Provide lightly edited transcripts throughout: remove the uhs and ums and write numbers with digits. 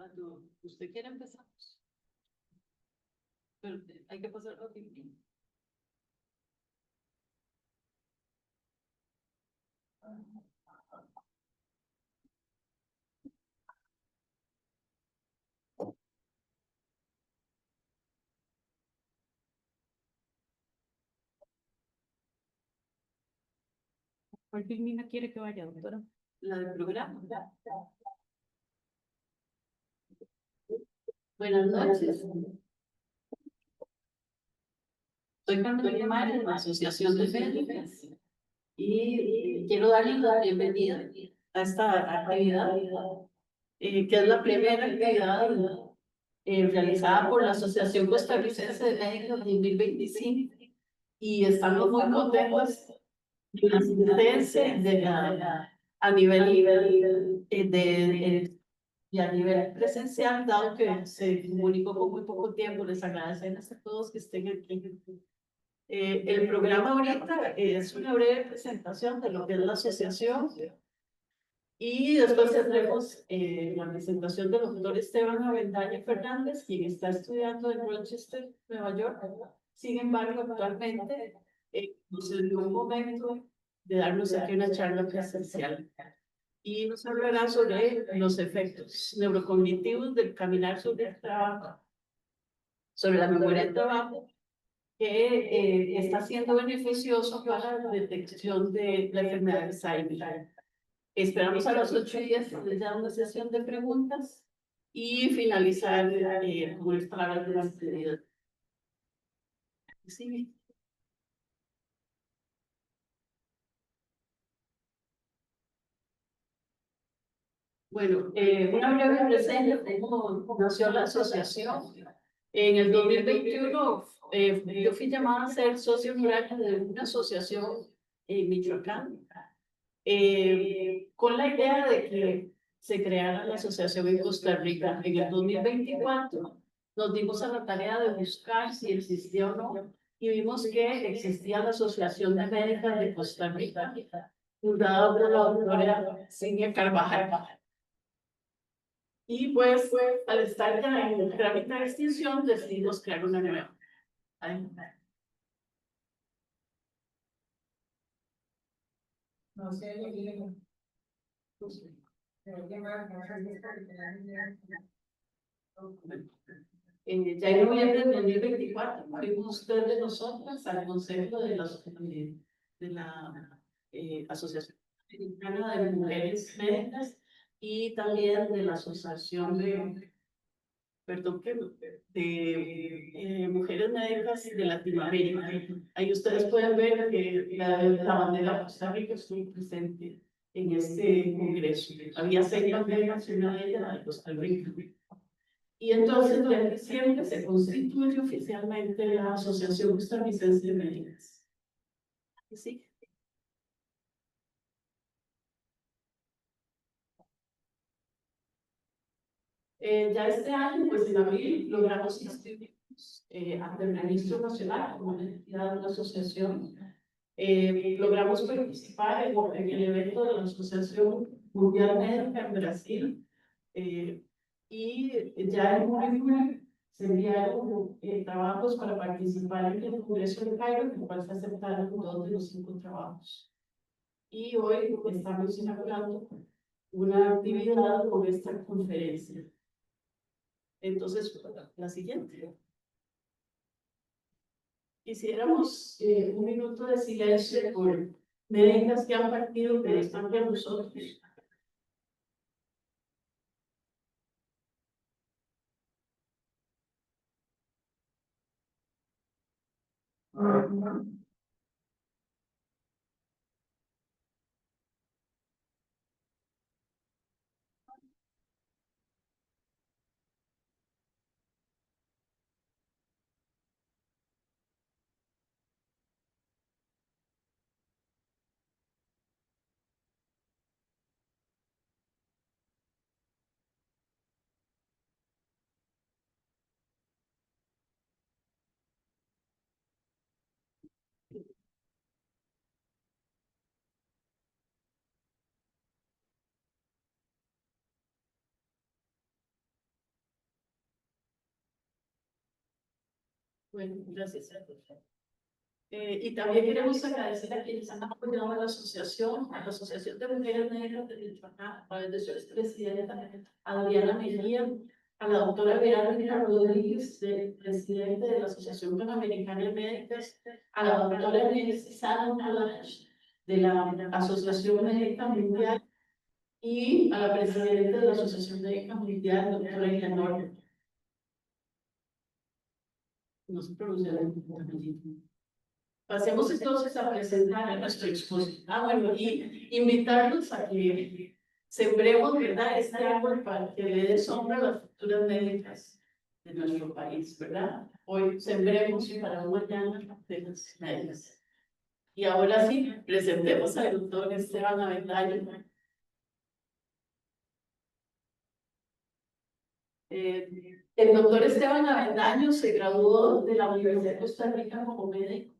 Cuando usted quiera empezamos. Pero hay que pasar a ti. ¿Cuál filmina quiere que vaya, doctora? La del programa. Buenas noches. Soy Carmen Mares de la Asociación de Médicas y quiero darles la bienvenida a esta actividad, que es la primera actividad realizada por la Asociación Costarricense de Médicos 2025, y estamos muy contentos de la asistencia a nivel y a nivel presencial, dado que se comunicó con muy poco tiempo. Les agradecemos a todos que estén aquí. El programa ahorita es una breve presentación de lo que es la asociación, y después tendremos la presentación del doctor Esteban Avendaño Fernández, quien está estudiando en Rochester, Nueva York. Sin embargo, actualmente nos dio un momento de darnos aquí una charla presencial y nos hablará sobre los efectos neurocognitivos del caminar sobre el trabajo, sobre la memoria del trabajo, que está siendo beneficioso para la detección de la enfermedad de Alzheimer. Esperamos a las 8:10 realizar una sesión de preguntas y finalizar con las palabras de despedida. Sí. Bueno, una breve reseña de cómo nació la asociación. En el 2021, yo fui llamada a ser socio honorario de una asociación en Michoacán, con la idea de que se creara la asociación en Costa Rica. En el 2024 nos dimos a la tarea de buscar si existía o no, y vimos que existía la Asociación de Médicas de Costa Rica, fundada por la doctora Cinia Carvajal. Y pues, al estar ya en el trámite de extinción, decidimos crear una nueva. No sé, ya en noviembre de 2024 fuimos tres de nosotras al consejo de la Asociación Mexicana de Mujeres Médicas, y también de la Asociación perdón, de Mujeres Médicas de Latinoamérica. Ahí ustedes pueden ver que la bandera de Costa Rica estuvo presente en este congreso. Había 6 banderas y una de ellas la de Costa Rica. Y entonces, en diciembre se constituye oficialmente la Asociación Costarricense de Médicas. ¿Sí? Ya este año, pues en abril, logramos inscribirnos ante el Registro Nacional como una entidad de una asociación. Logramos participar en el evento de la Asociación Mundial Médica en Brasil, y ya en junio se enviaron trabajos para participar en el Congreso de Cairo, en el cual se aceptaron 2 de los 5 trabajos. Y hoy estamos inaugurando una actividad con esta conferencia. Entonces, la siguiente. Quisiéramos un minuto de silencio por médicas que han partido, pero están con nosotros. Bueno, gracias. Y también queremos agradecer a quienes han apoyado a la Asociación de Mujeres Negras de Michoacán, a través de su expresidenta Adriana Mejía, a la doctora Verónica Rodríguez, presidente de la Asociación Panamericana de Médicas, a la doctora Sana Kalash, de la Asociación Médica Mundial, y a la presidenta de la Asociación Médica Mundial, doctora Eleanor. No se pronuncia la apellido. Pasemos entonces a presentar a nuestro expositor. Bueno, y invitarlos a que sembremos, ¿verdad?, este árbol para que le dé sombra a las futuras médicas de nuestro país, ¿verdad? Hoy sembremos para un mañana de las médicas. Y ahora sí, presentemos al doctor Esteban Avendaño. El doctor Esteban Avendaño se graduó de la Universidad de Costa Rica como médico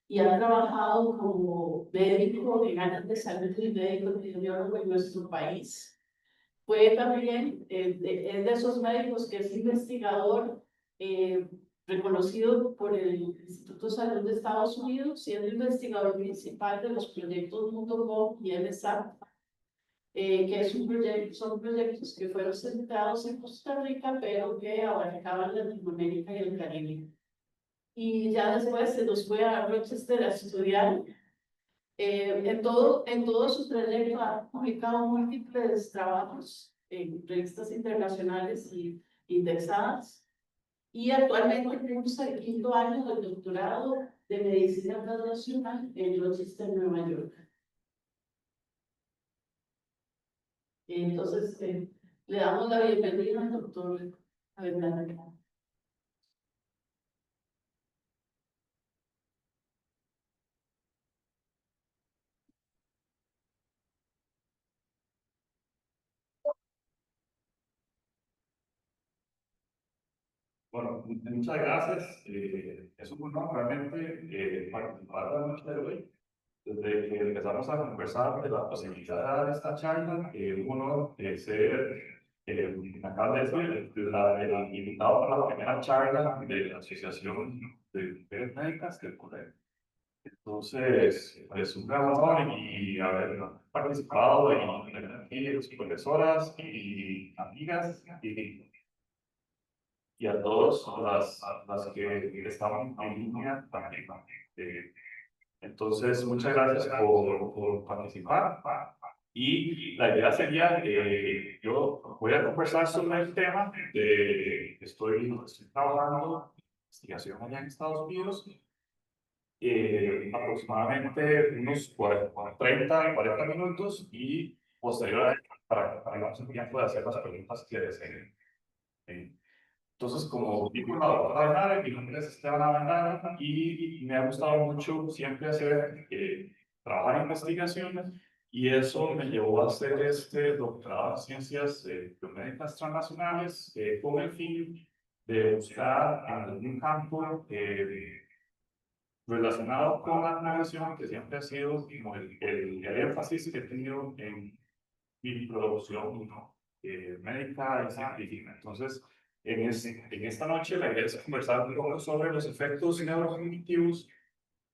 y ha trabajado como médico en áreas de salud y médico epidemiólogo en nuestro país. Fue también es de esos médicos que es investigador reconocido por el Instituto de Salud de Estados Unidos, siendo investigador principal de los proyectos Mundo y MSAP, que es son proyectos que fueron centrados en Costa Rica, pero que abarcaban Latinoamérica y el Caribe. Y ya después se nos fue a Rochester a estudiar. En todo su trayecto ha publicado múltiples trabajos en revistas internacionales y indexadas, y actualmente cursa el 5º año del doctorado de Medicina Translacional en Rochester, Nueva York. Entonces, le damos la bienvenida al doctor Avendaño. Bueno, muchas gracias. Es un honor realmente participar de la noche de hoy. Desde que empezamos a conversar de la posibilidad de esta charla, un honor ser, me acaba de decir, el invitado para la primera charla de la Asociación de Mujeres Médicas del Colegio. Entonces, es un gran honor y haber participado y tener aquí sus profesoras y amigas y a todas las que estaban en línea también. Entonces, muchas gracias por participar. Y la idea sería, yo voy a conversar sobre el tema de, estoy trabajando en investigación allá en Estados Unidos, aproximadamente unos 30-40 minutos, y posteriormente para que tengamos el tiempo de hacer las preguntas que deseen. Entonces, como dijo la doctora Avendaño, mi nombre es Esteban Avendaño y me ha gustado mucho siempre hacer, trabajar en investigaciones, y eso me llevó a hacer este doctorado en ciencias biomédicas transnacionales con el fin de buscar en algún campo relacionado con la navegación, que siempre ha sido como el énfasis que he tenido en mi producción, ¿no?, médica y científica. Entonces, en esta noche la idea es conversar un poco sobre los efectos neurocognitivos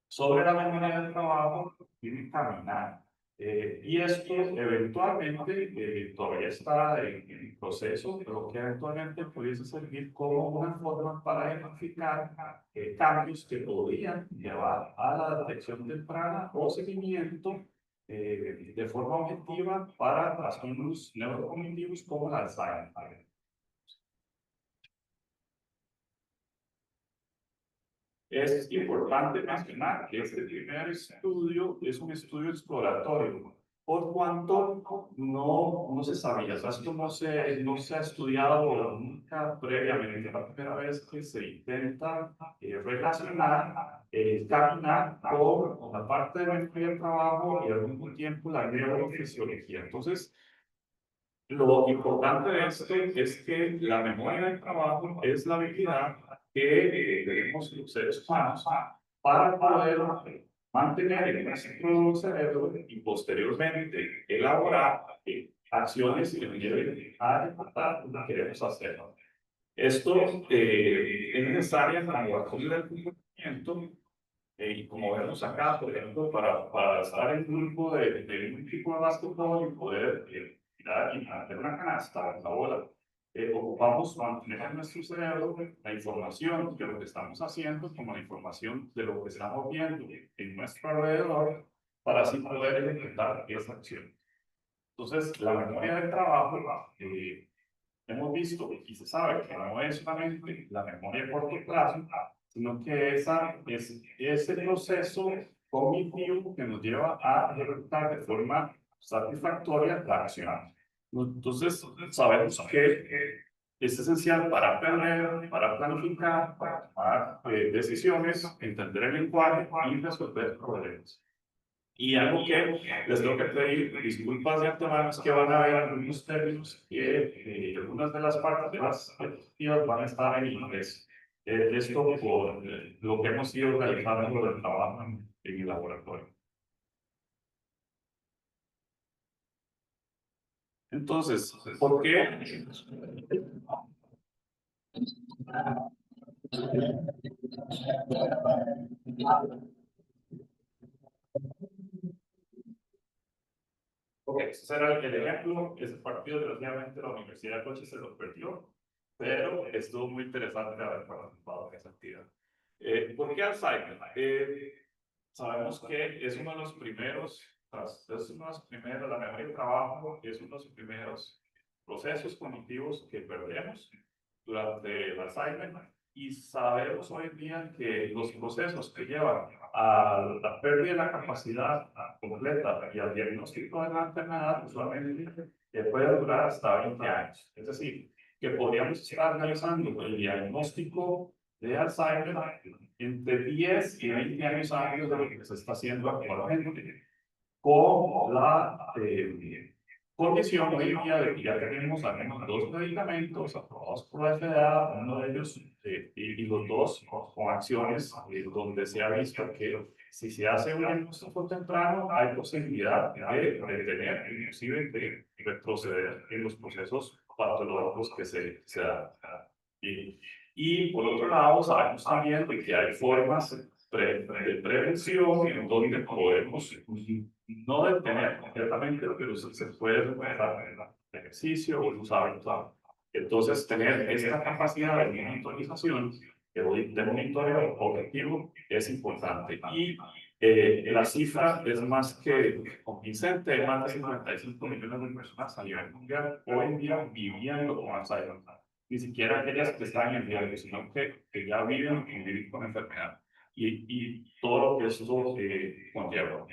sobre la memoria del trabajo y caminar. Y esto eventualmente todavía está en proceso, pero que eventualmente pudiese servir como una forma para identificar cambios que podrían llevar a la detección temprana o seguimiento de forma objetiva para trastornos neurocognitivos como la Alzheimer. Es importante mencionar que este primer estudio es un estudio exploratorio, por cuanto no se sabía, o sea, esto no se ha estudiado nunca previamente. Es la primera vez que se intenta relacionar el caminar con la parte de memoria del trabajo y al mismo tiempo la neurofisiología. Entonces, lo importante de esto es que la memoria del trabajo es la habilidad que tenemos los seres humanos para poder mantener en nuestro cerebro y posteriormente elaborar acciones que nos lleven a ejecutar lo que queremos hacer. Esto es necesario como base del comportamiento. Y como vemos acá, por ejemplo, para estar en un grupo de un equipo de básquetbol y poder tirar y hacer una canasta, la bola, ocupamos mantener en nuestro cerebro la información de lo que estamos haciendo, como la información de lo que estamos viendo en nuestro alrededor, para así poder ejecutar esa acción. Entonces, la memoria del trabajo, hemos visto y se sabe que no es solamente la memoria a corto plazo, sino que es ese proceso cognitivo que nos lleva a ejecutar de forma satisfactoria la acción. Entonces, sabemos que es esencial para aprender, para planificar, para tomar decisiones, entender el lenguaje y resolver problemas. Y algo que les tengo que pedir disculpas de antemano es que van a haber algunos términos que algunas de las partes de las diapositivas van a estar en inglés. Esto por lo que hemos ido realizando del trabajo en el laboratorio. Entonces, ¿por qué? Ok, ese era el ejemplo. Ese partido, desgraciadamente, la Universidad de Coche se lo perdió, pero estuvo muy interesante haber participado en esa actividad. ¿Por qué Alzheimer? Sabemos que es uno de los primeros, es uno de los primeros, la memoria de trabajo es uno de los primeros procesos cognitivos que perdemos durante el Alzheimer, y sabemos hoy en día que los procesos que llevan a la pérdida de la capacidad completa y al diagnóstico de la enfermedad usualmente puede durar hasta 20 años. Es decir, que podríamos estar realizando el diagnóstico de Alzheimer entre 10 y 20 años antes de lo que se está haciendo actualmente, con la condición hoy en día de que ya tenemos al menos 2 medicamentos aprobados por la FDA, uno de ellos y los dos con acciones donde se ha visto que si se hace un diagnóstico temprano hay posibilidad de detener, inclusive de retroceder en los procesos patológicos que se dan. Y por otro lado, sabemos también de que hay formas de prevención en donde podemos no detener completamente, pero se puede recuperar el ejercicio o los hábitos. Entonces, tener esta capacidad de monitorización, de monitoreo objetivo, es importante. Y la cifra es más que convincente, más de 55 millones de personas a nivel mundial hoy en día viviendo con Alzheimer. Ni siquiera aquellas que están en riesgo, sino que ya viven y viven con enfermedad. Y todo lo que esto conlleva.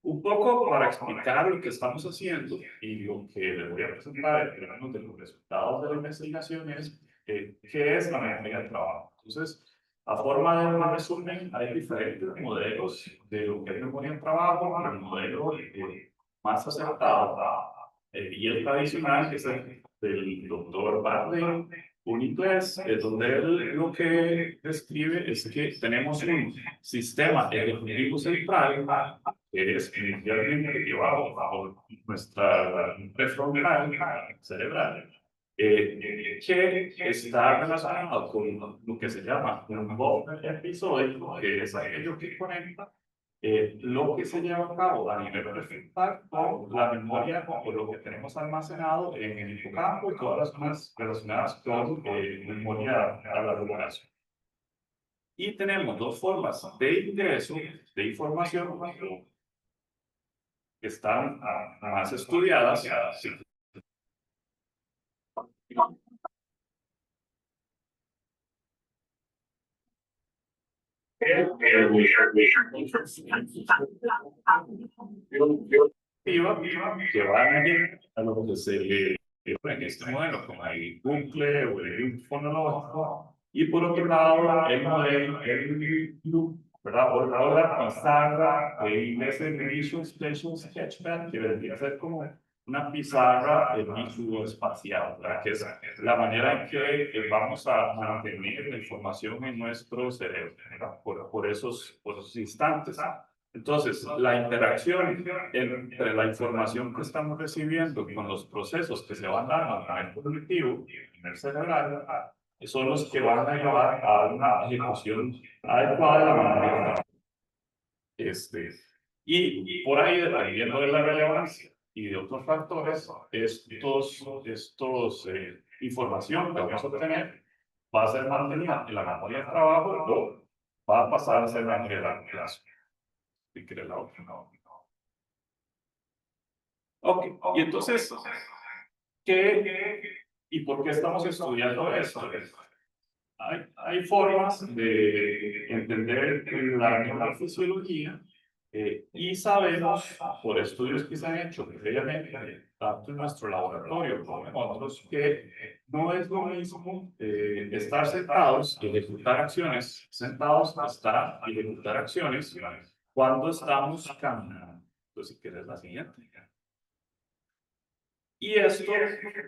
Un poco para explicar lo que estamos haciendo y lo que les voy a presentar en términos de los resultados de la investigación es qué es la memoria de trabajo. Entonces, a forma de un resumen, hay diferentes modelos de lo que es memoria de trabajo. El modelo más aceptado y el tradicional, que es el del doctor Barley, un inglés, donde él lo que describe es que tenemos un sistema ejecutivo central que es inicialmente llevado bajo nuestra prefrontal cerebral, que está relacionado con lo que se llama un buffer episódico, que es aquello que conecta lo que se lleva a cabo a nivel prefrontal con la memoria o lo que tenemos almacenado en el hipocampo y todas las zonas relacionadas con memoria a largo plazo. Y tenemos dos formas de ingreso de información que están más estudiadas. Que van a llegar a lo que se ve en este modelo, como el bucle o el fonológico, y por otro lado, el modelo, el loop, ¿verdad? Por ahora, pizarra, en ese Visual Spatial Sketchpad, que vendría a ser como una pizarra visuoespacial, ¿verdad? Que es la manera en que vamos a mantener la información en nuestro cerebro, ¿verdad? Por esos instantes. Entonces, la interacción entre la información que estamos recibiendo con los procesos que se van dando a nivel cognitivo, a nivel cerebral, son los que van a llevar a una ejecución adecuada de la memoria. Y por ahí, dependiendo de la relevancia y de otros factores, estos información que vamos a obtener va a ser mantenida en la memoria de trabajo o va a pasar a ser memoria de largo plazo. Si quiere la otra, no. Ok, y entonces, ¿qué y por qué estamos estudiando esto? Hay formas de entender la neurofisiología y sabemos por estudios que se han hecho previamente, tanto en nuestro laboratorio como en otros, que no es lo mismo estar sentados y ejecutar acciones, sentados estar y ejecutar acciones cuando estamos caminando. Entonces, si quieres la siguiente. Y esto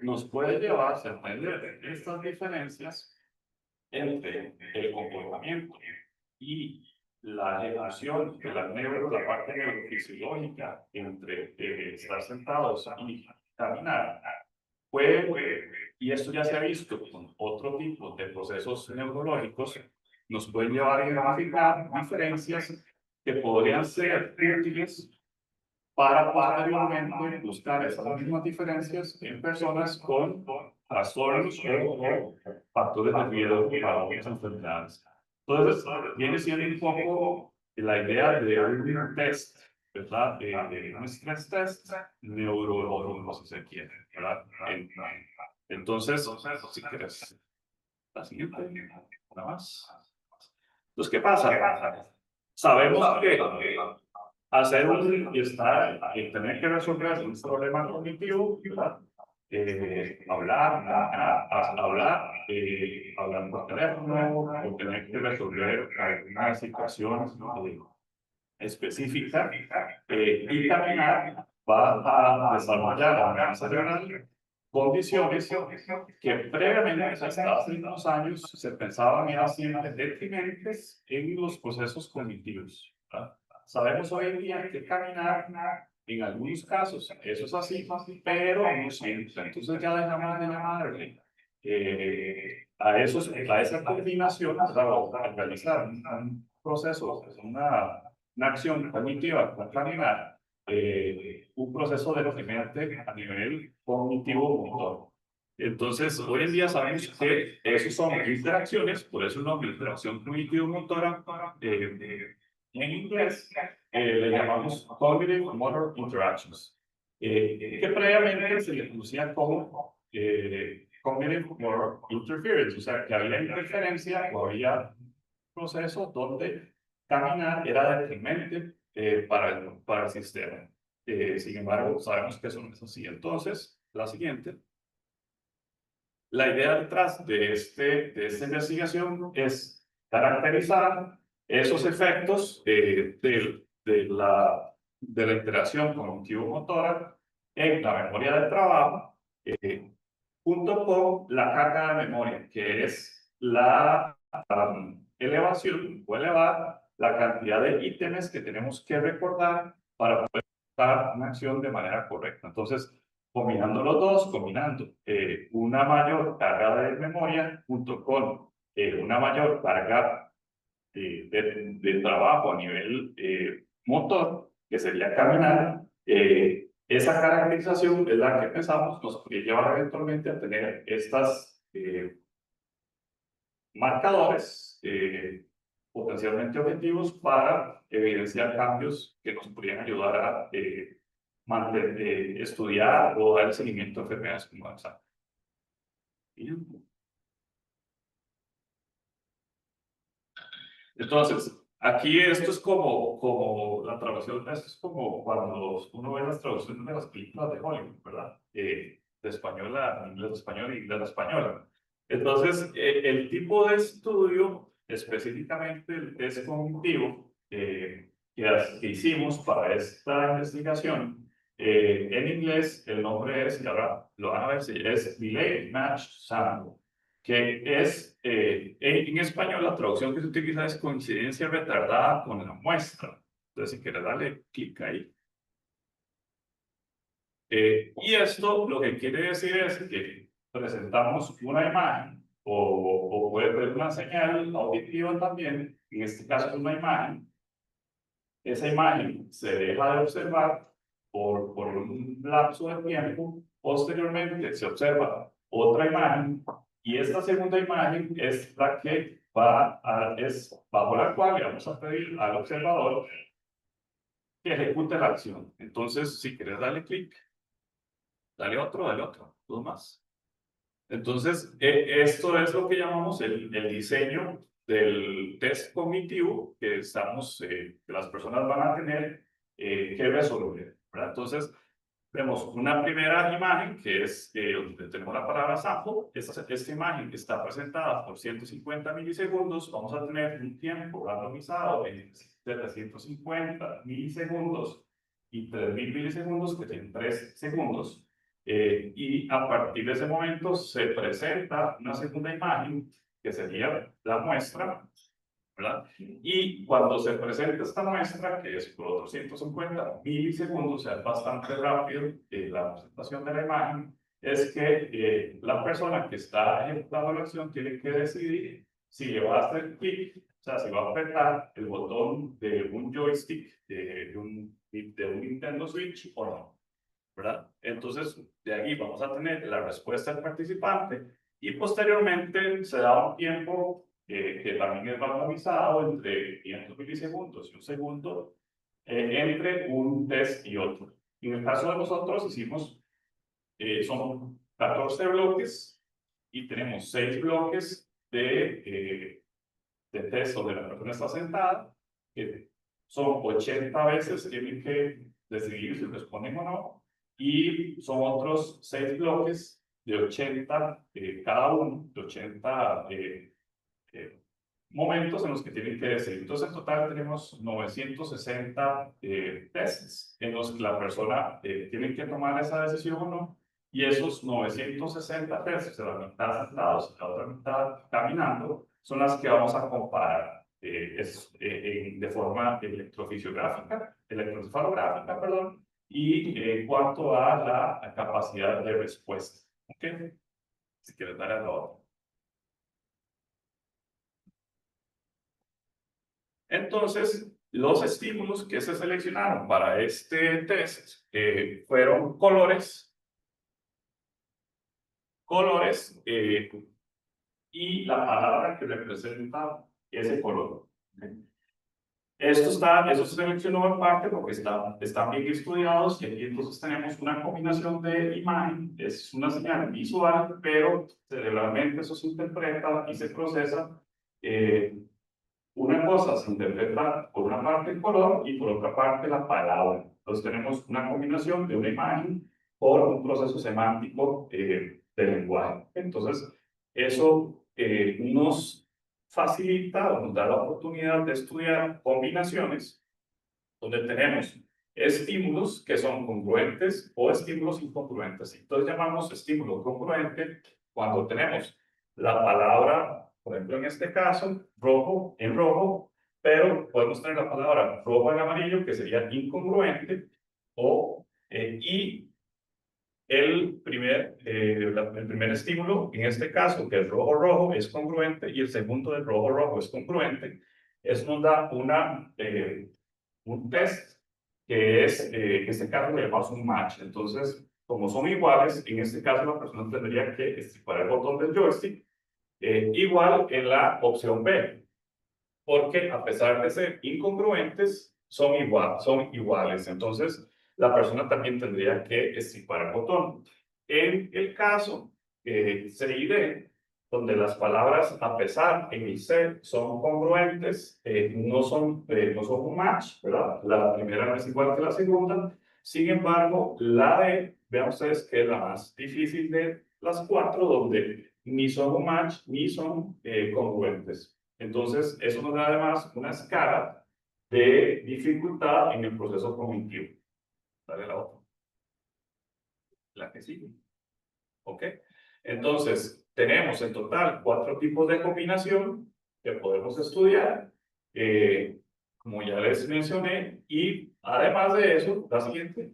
nos puede llevar a entender estas diferencias entre el comportamiento y la ejecución de la parte neurofisiológica entre estar sentados y caminar, y esto ya se ha visto con otro tipo de procesos neurológicos, nos pueden llevar a identificar diferencias que podrían ser útiles para posteriormente buscar esas mismas diferencias en personas con trastornos o factores de riesgo para otras enfermedades. Entonces, viene siendo un poco la idea de un test, ¿verdad? De un stress test neurológico, si se quiere, ¿verdad? Entonces, si quieres, la siguiente, nada más. Entonces, ¿qué pasa? Sabemos que hacer y estar y tener que resolver un problema cognitivo, ¿verdad? Hablar por teléfono, o tener que resolver alguna situación específica, y caminar va a desarrollar a nivel cerebral condiciones que previamente, hasta hace unos años, se pensaban eran siempre detrimentes en los procesos cognitivos, ¿verdad? Sabemos hoy en día que caminar, en algunos casos, eso es así, pero no siempre. Entonces ya dejamos de llamarle a esa combinación, o a realizar un proceso, una acción cognitiva con caminar, un proceso deprimente a nivel cognitivo-motor. Entonces, hoy en día sabemos que esos son interacciones, por eso el nombre, interacción cognitivo-motora, en inglés le llamamos Cognitive Motor Interactions, que previamente se le conocía como Cognitive Motor Interference, o sea, que había interferencia o había proceso donde caminar era deprimente para el sistema. Sin embargo, sabemos que eso no es así. Entonces, la siguiente. La idea detrás de esta investigación es caracterizar esos efectos de la interacción cognitivo-motora en la memoria del trabajo, junto con la carga de memoria, que es la elevación o elevar la cantidad de ítems que tenemos que recordar para poder dar una acción de manera correcta. Entonces, combinando los dos, combinando una mayor carga de memoria junto con una mayor carga de trabajo a nivel motor, que sería caminar, esa caracterización es la que pensamos nos podría llevar eventualmente a tener estas marcadores potencialmente objetivos para evidenciar cambios que nos podrían ayudar a estudiar o dar seguimiento a enfermedades como Alzheimer. Entonces, aquí esto es como la traducción, esto es como cuando uno ve las traducciones de las películas de Hollywood, ¿verdad? De español a inglés a español y inglés a español. Entonces, el tipo de estudio, específicamente el test cognitivo que hicimos para esta investigación, en inglés el nombre es, y ahora lo van a ver, es Delayed Match Sample, que es, en español la traducción que se utiliza es coincidencia retardada con la muestra. Entonces, si quieres darle clic ahí. Y esto lo que quiere decir es que presentamos una imagen o puede ser una señal auditiva también, en este caso es una imagen. Esa imagen se deja de observar por un lapso de tiempo, posteriormente se observa otra imagen y esta segunda imagen es la que es bajo la cual le vamos a pedir al observador que ejecute la acción. Entonces, si quieres darle clic, dale otro, dos más. Entonces, esto es lo que llamamos el diseño del test cognitivo que que las personas van a tener que resolver, ¿verdad? Entonces, vemos una primera imagen que es donde tenemos la palabra sample. Esta imagen está presentada por 150 milisegundos. Vamos a tener un tiempo randomizado en 750 milisegundos y 3000 milisegundos, que tienen 3 segundos. Y a partir de ese momento se presenta una segunda imagen que sería la muestra, ¿verdad? Y cuando se presenta esta muestra, que es por otros 150 milisegundos, o sea, es bastante rápido la presentación de la imagen, es que la persona que está ejecutando la acción tiene que decidir si le va a hacer clic, o sea, si va a apretar el botón de un joystick de un Nintendo Switch o no, ¿verdad? Entonces, de ahí vamos a tener la respuesta del participante y posteriormente se da un tiempo que también es randomizado entre 500 milisegundos y un segundo entre un test y otro. En el caso de nosotros hicimos, son 14 bloques y tenemos 6 bloques de test donde la persona está sentada, que son 80 veces, tienen que decidir si responden o no, y son otros 6 bloques de 80 cada uno, de 80 momentos en los que tienen que decidir. Entonces, en total tenemos 960 tests en los que la persona tiene que tomar esa decisión o no, y esos 960 tests, de la mitad sentados y la otra mitad caminando, son las que vamos a comparar de forma electroencefalográfica, perdón, y en cuanto a la capacidad de respuesta. ¿Ok? Si quieres dar a la otra. Entonces, los estímulos que se seleccionaron para este test fueron colores y la palabra que representa ese color. Eso se seleccionó en parte porque están bien estudiados y aquí entonces tenemos una combinación de imagen, es una señal visual, pero cerebralmente eso se interpreta y se procesa. Una cosa se interpreta por una parte el color y por otra parte la palabra. Entonces tenemos una combinación de una imagen por un proceso semántico del lenguaje. Entonces, eso nos facilita o nos da la oportunidad de estudiar combinaciones donde tenemos estímulos que son congruentes o estímulos incongruentes. Entonces llamamos estímulo congruente cuando tenemos la palabra, por ejemplo en este caso, rojo en rojo, pero podemos tener la palabra rojo en amarillo, que sería incongruente, y el primer estímulo, en este caso, que es rojo-rojo, es congruente, y el segundo del rojo-rojo es congruente. Eso nos da un test que en este caso le llamamos un match. Entonces, como son iguales, en este caso la persona tendría que estripar el botón del joystick igual en la opción B, porque a pesar de ser incongruentes, son iguales. Entonces, la persona también tendría que estripar el botón. En el caso C y D, donde las palabras a pesar en el C son congruentes, no son un match, ¿verdad? La primera no es igual que la segunda. Sin embargo, la D, vean ustedes que es la más difícil de las 4, donde ni son un match ni son congruentes. Entonces, eso nos da además una escala de dificultad en el proceso cognitivo. Dale la otra. La que sigue. ¿Ok? Entonces, tenemos en total 4 tipos de combinación que podemos estudiar. como ya les mencioné, y además de eso, la siguiente,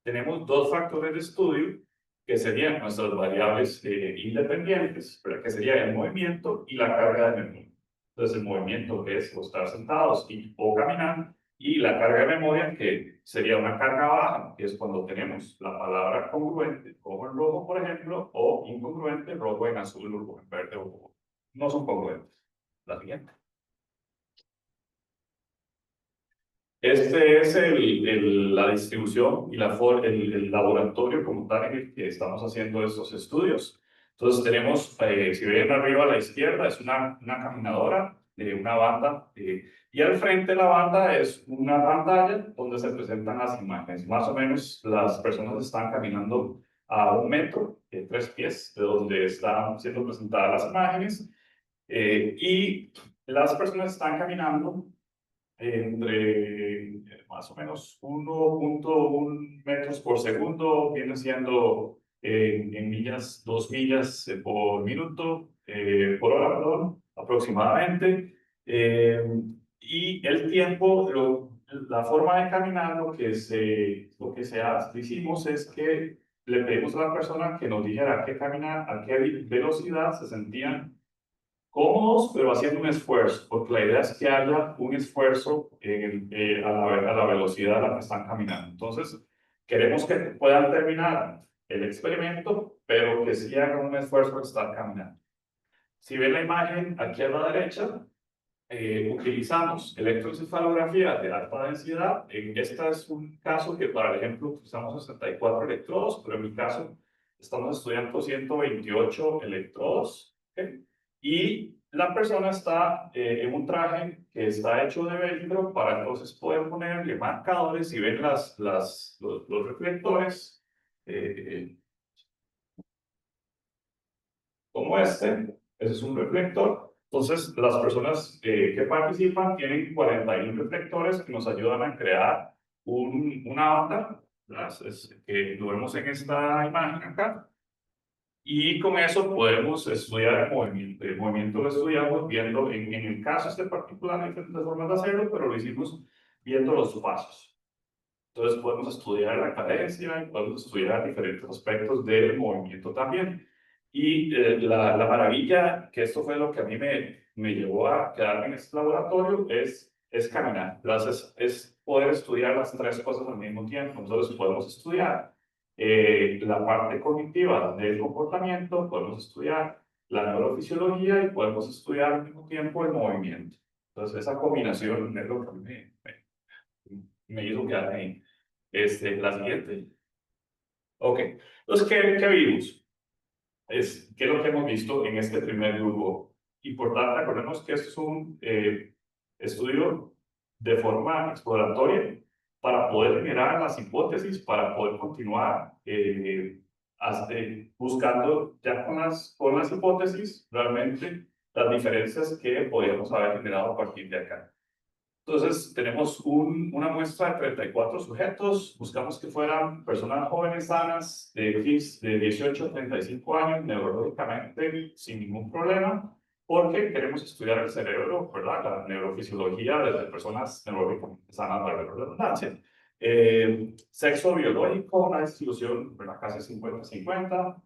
tenemos dos factores de estudio que serían nuestras variables independientes, ¿verdad? Que sería el movimiento y la carga de memoria. Entonces, el movimiento que es o estar sentados o caminar, y la carga de memoria que sería una carga baja, que es cuando tenemos la palabra congruente, como en rojo, por ejemplo, o incongruente, rojo en azul, rojo en verde, o no son congruentes. La siguiente. Este es la distribución y el laboratorio como tal en el que estamos haciendo estos estudios. Entonces tenemos, si ven arriba a la izquierda, es una caminadora de una banda, y al frente de la banda es una pantalla donde se presentan las imágenes. Más o menos las personas están caminando a 1 metro, 3 pies, de donde están siendo presentadas las imágenes, y las personas están caminando entre más o menos 1.1 metros por segundo, viene siendo en millas, 2 millas por minuto, por hora, perdón, aproximadamente. Y el tiempo, la forma de caminar, hicimos es que le pedimos a la persona que nos dijera a qué caminar, a qué velocidad se sentían cómodos, pero haciendo un esfuerzo, porque la idea es que haya un esfuerzo a la velocidad a la que están caminando. Entonces, queremos que puedan terminar el experimento, pero que sí hagan un esfuerzo al estar caminando. Si ven la imagen aquí a la derecha, utilizamos electroencefalografía de alta densidad. Este es un caso que para el ejemplo utilizamos 64 electrodos, pero en mi caso estamos estudiando 128 electrodos. ¿Okay? Y la persona está en un traje que está hecho de velcro para entonces poder ponerle marcadores y ver los reflectores como este. Ese es un reflector. Entonces, las personas que participan tienen 41 reflectores que nos ayudan a crear una onda, que lo vemos en esta imagen acá. Y con eso podemos estudiar el movimiento. El movimiento lo estudiamos viendo, en el caso este particular, hay diferentes formas de hacerlo, pero lo hicimos viendo los pasos. Entonces podemos estudiar la cadencia y podemos estudiar diferentes aspectos del movimiento también. Y la maravilla, que esto fue lo que a mí me llevó a quedarme en este laboratorio, es caminar. Es poder estudiar las tres cosas al mismo tiempo. Entonces podemos estudiar la parte cognitiva del comportamiento, podemos estudiar la neurofisiología y podemos estudiar al mismo tiempo el movimiento. Entonces esa combinación es lo que a mí me hizo quedarme ahí. La siguiente. Ok. Entonces, ¿qué vimos? ¿Qué es lo que hemos visto en este primer grupo? Importante, recordemos que esto es un estudio de forma exploratoria para poder generar las hipótesis, para poder continuar buscando ya con las hipótesis realmente las diferencias que podríamos haber generado a partir de acá. Entonces, tenemos una muestra de 34 sujetos. Buscamos que fueran personas jóvenes, sanas, de 18 a 35 años, neurológicamente sin ningún problema, porque queremos estudiar el cerebro, ¿verdad? La neurofisiología de personas neurológicamente sanas, para la redundancia. Sexo biológico, una distribución, ¿verdad? Casi 50-50.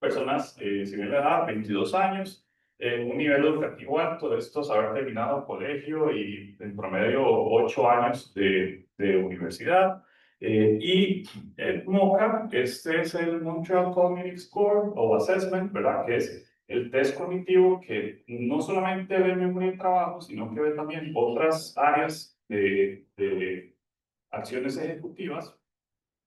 Personas, sin la edad, 22 años. Un nivel educativo alto, de estos haber terminado colegio y en promedio 8 años de universidad. Y el MOCA, este es el Montreal Cognitive Score o Assessment, ¿verdad? Que es el test cognitivo que no solamente ve memoria y trabajo, sino que ve también otras áreas de acciones ejecutivas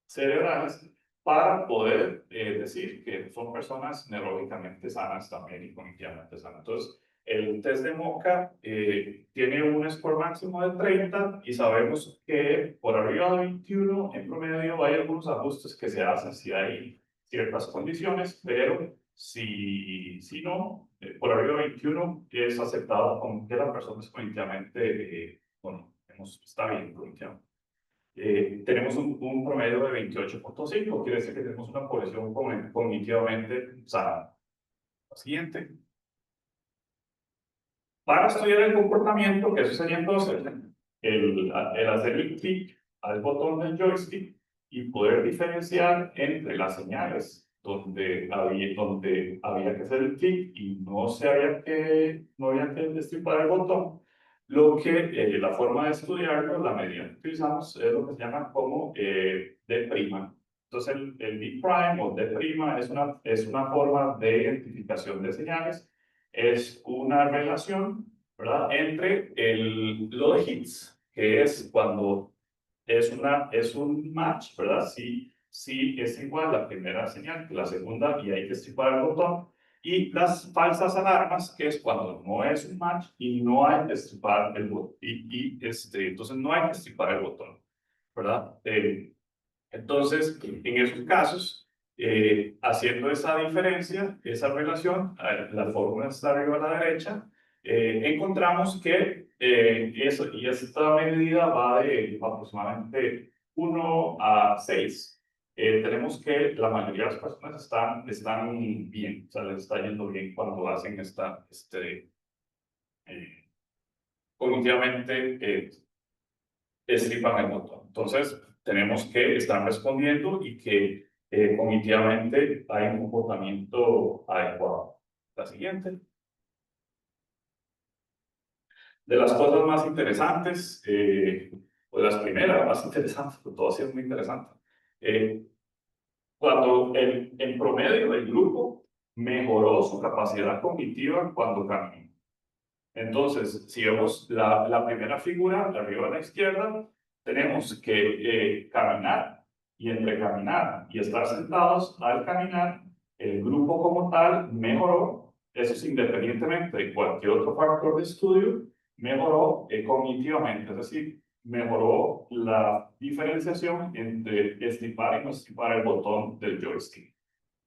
cerebrales para poder decir que son personas neurológicamente sanas también y cognitivamente sanas. Entonces, el test de MOCA tiene un score máximo de 30 y sabemos que por arriba de 21 en promedio hay algunos ajustes que se hacen si hay ciertas condiciones, pero si no, por arriba de 21 es aceptado como que la persona es cognitivamente, bueno, está bien cognitivamente. Tenemos un promedio de 28.5, quiere decir que tenemos una población cognitivamente sana. La siguiente. Para estudiar el comportamiento, que eso sería entonces el hacer el clic al botón del joystick y poder diferenciar entre las señales donde había que hacer el clic y no había que destripar el botón. La forma de estudiarlo, la medida que utilizamos, es lo que se llama como D'. Entonces, el D' o D' es una forma de identificación de señales, es una relación, ¿verdad?, entre los hits, que es cuando es un match, ¿verdad? Si es igual la primera señal que la segunda y hay que estripar el botón. Y las falsas alarmas, que es cuando no es un match y no hay que estripar el botón. Entonces no hay que estripar el botón, ¿verdad? Entonces, en esos casos, haciendo esa diferencia, esa relación, la fórmula está arriba a la derecha, encontramos que esta medida va de aproximadamente 1 a 6. Tenemos que la mayoría de las personas están bien, o sea, les está yendo bien cuando hacen cognitivamente, estripan el botón. Entonces, tenemos que estar respondiendo y que cognitivamente hay un comportamiento adecuado. La siguiente. De las cosas más interesantes, o de las primeras más interesantes, porque todo ha sido muy interesante. Cuando en promedio el grupo mejoró su capacidad cognitiva cuando caminó. Entonces, si vemos la primera figura, arriba a la izquierda, tenemos que caminar, y entre caminar y estar sentados al caminar, el grupo como tal mejoró, eso es independientemente de cualquier otro factor de estudio, mejoró cognitivamente, es decir, mejoró la diferenciación entre estripar y no estripar el botón del joystick,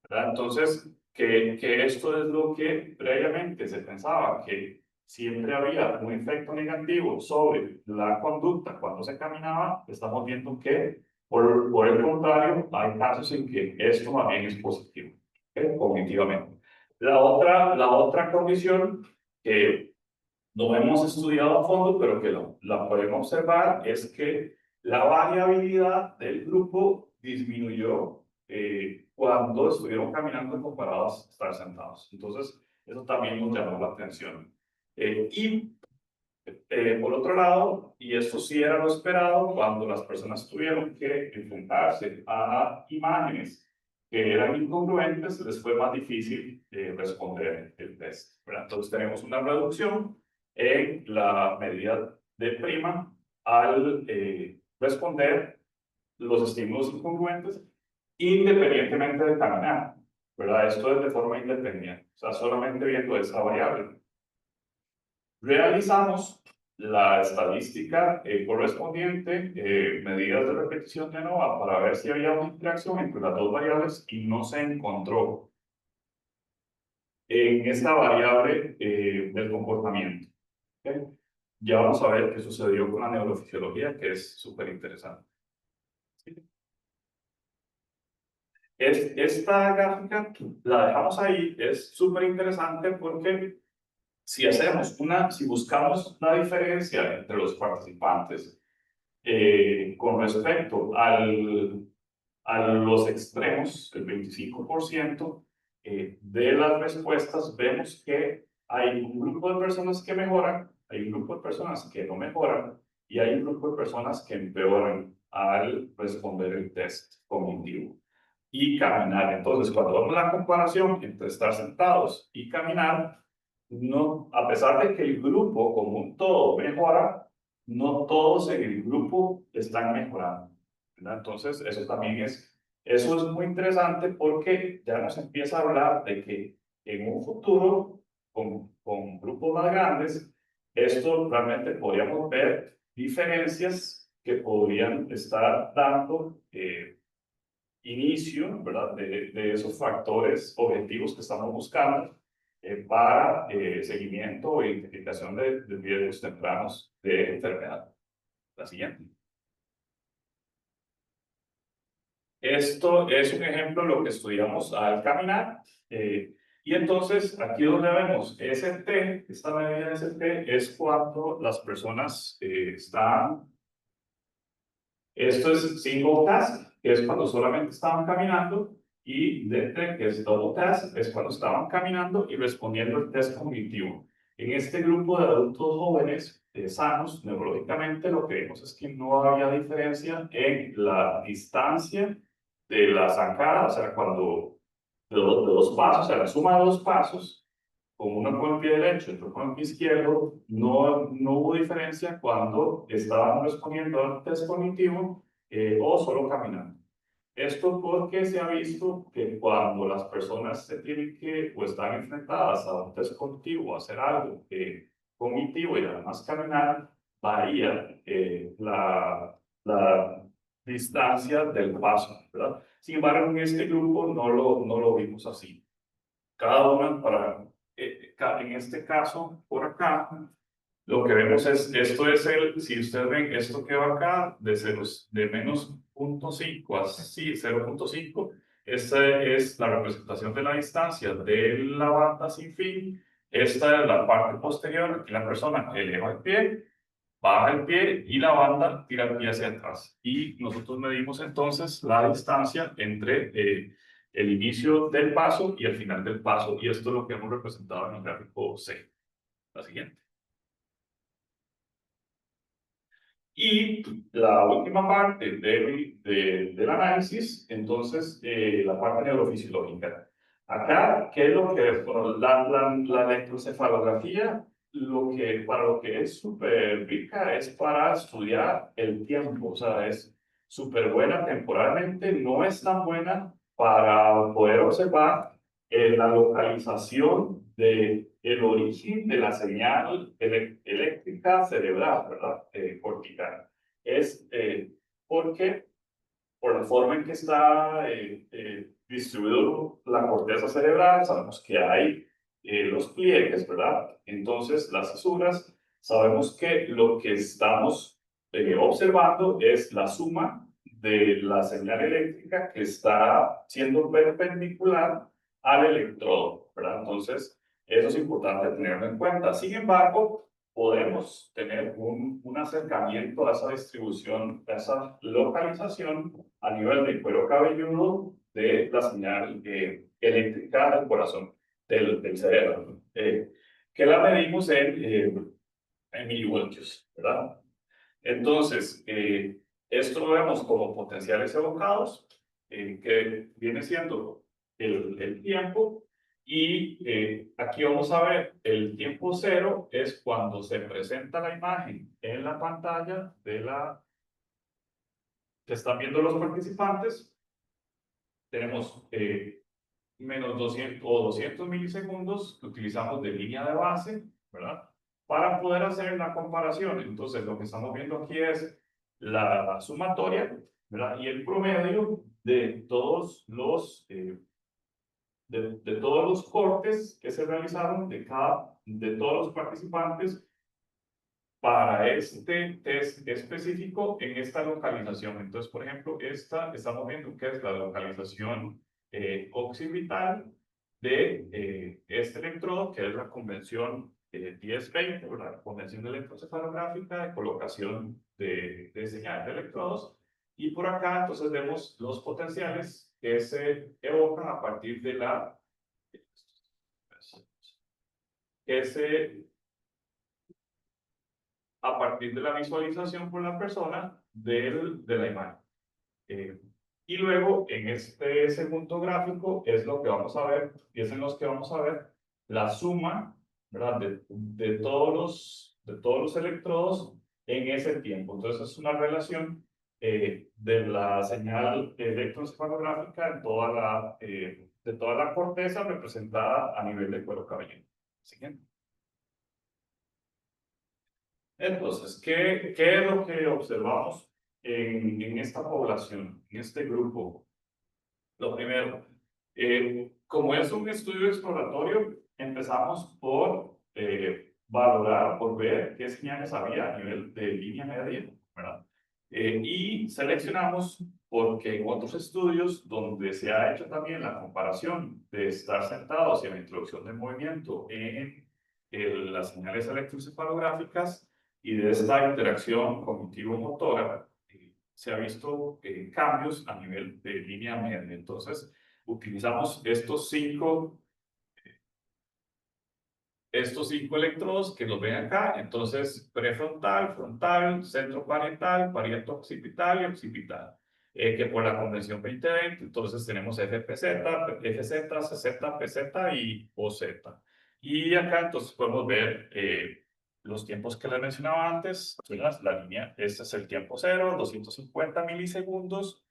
¿verdad? Entonces, que esto es lo que previamente se pensaba, que siempre había un efecto negativo sobre la conducta cuando se caminaba, estamos viendo que, por el contrario, hay casos en que esto más bien es positivo, ¿ok?, cognitivamente. La otra condición que no hemos estudiado a fondo, pero que la podemos observar, es que la variabilidad del grupo disminuyó cuando estuvieron caminando comparados a estar sentados. Entonces, eso también nos llamó la atención. Por otro lado, y esto sí era lo esperado, cuando las personas tuvieron que enfrentarse a imágenes que eran incongruentes, les fue más difícil responder el test, ¿verdad? Entonces tenemos una reducción en la medida de prima al responder los estímulos incongruentes independientemente de caminar, ¿verdad? Esto es de forma independiente, o sea, solamente viendo esa variable. Realizamos la estadística correspondiente, medidas de repetición de ANOVA, para ver si había una interacción entre las dos variables, y no se encontró en esta variable del comportamiento. ¿Okay? Ya vamos a ver qué sucedió con la neurofisiología, que es súper interesante. ¿Sí? Esta gráfica la dejamos ahí, es súper interesante porque si buscamos la diferencia entre los participantes con respecto a los extremos, el 25% de las respuestas, vemos que hay un grupo de personas que mejoran, hay un grupo de personas que no mejoran, y hay un grupo de personas que empeoran al responder el test cognitivo y caminar. Entonces, cuando vemos la comparación entre estar sentados y caminar, no, a pesar de que el grupo como un todo mejora, no todos en el grupo están mejorando, ¿verdad? Entonces, eso es muy interesante, porque ya nos empieza a hablar de que en un futuro, con grupos más grandes, esto realmente podríamos ver diferencias que podrían estar dando inicio, ¿verdad?, de esos factores objetivos que estamos buscando para seguimiento e identificación de riesgos tempranos de enfermedad. La siguiente. Esto es un ejemplo de lo que estudiamos al caminar. Y entonces, aquí donde vemos ST, esta medida de ST es cuando las personas están, esto es single task, que es cuando solamente estaban caminando, y DT, que es double task, es cuando estaban caminando y respondiendo el test cognitivo. En este grupo de adultos jóvenes sanos, neurológicamente, lo que vimos es que no había diferencia en la distancia de la zancada, o sea, cuando de dos pasos, o sea, la suma de dos pasos, con uno con el pie derecho y otro con el pie izquierdo, no hubo diferencia cuando estaban respondiendo al test cognitivo o solo caminando. Esto porque se ha visto que cuando las personas se tienen que o están enfrentadas a un test cognitivo, a hacer algo cognitivo y además caminar, varía la distancia del paso, ¿verdad? Sin embargo, en este grupo no lo vimos así. Cada una en este caso, por acá, lo que vemos es, esto es si ustedes ven esto que va acá, de menos 0.5 a sí, 0.5, esta es la representación de la distancia de la banda sin fin. Esta es la parte posterior, aquí la persona eleva el pie, baja el pie y la banda tira el pie hacia atrás. Y nosotros medimos entonces la distancia entre el inicio del paso y el final del paso. Y esto es lo que hemos representado en el gráfico C. La siguiente. Y la última parte del análisis, entonces, la parte neurofisiológica. Acá, ¿qué es lo que bueno, la electrocefalografía, para lo que es súper rica es para estudiar el tiempo, o sea, es súper buena temporalmente, no es tan buena para poder observar la localización del origen de la señal eléctrica cerebral, ¿verdad? Cortical. Es porque por la forma en que está distribuido la corteza cerebral, sabemos que hay los pliegues, ¿verdad? Entonces, las fisuras, sabemos que lo que estamos observando es la suma de la señal eléctrica que está siendo perpendicular al electrodo, ¿verdad? Entonces, eso es importante tenerlo en cuenta. Sin embargo, podemos tener un acercamiento a esa distribución, a esa localización a nivel del cuero cabelludo de la señal eléctrica del corazón, del cerebro, que la medimos en milivoltios, ¿verdad? Entonces, esto lo vemos como potenciales evocados, que viene siendo el tiempo, y aquí vamos a ver, el tiempo cero es cuando se presenta la imagen en la pantalla que están viendo los participantes. Tenemos menos 200 o 200 milisegundos que utilizamos de línea de base, ¿verdad? Para poder hacer la comparación. Entonces, lo que estamos viendo aquí es la sumatoria, ¿verdad? Y el promedio de todos los cortes que se realizaron de todos los participantes para este test específico en esta localización. Entonces, por ejemplo, estamos viendo que es la localización occipital de este electrodo, que es la convención 1020, ¿verdad? La convención electrocefalográfica de colocación de señales de electrodos. Y por acá, entonces, vemos los potenciales que se evocan a partir de a partir de la visualización por la persona de la imagen. Y luego, en este segundo gráfico, es lo que vamos a ver, y es en los que vamos a ver la suma, ¿verdad? De todos los electrodos en ese tiempo. Entonces, es una relación de la señal electroencefalográfica de toda la corteza representada a nivel de cuero cabelludo. Siguiente. Entonces, ¿qué es lo que observamos en esta población, en este grupo? Lo primero, como es un estudio exploratorio, empezamos por valorar, por ver qué señales había a nivel de línea media, ¿verdad? Y seleccionamos porque en otros estudios donde se ha hecho también la comparación de estar sentados y en la introducción del movimiento en las señales electroencefalográficas y de esta interacción cognitivo-motora, se ha visto cambios a nivel de línea media. Entonces, utilizamos estos cinco electrodos que los ven acá. Entonces, prefrontal, frontal, centro parietal, parieto occipital y occipital. Que por la convención 2020, entonces tenemos FPZ, FZ, CZ, PZ y OZ. Y acá entonces podemos ver los tiempos que les mencionaba antes. La línea, este es el tiempo cero, 250 milisegundos,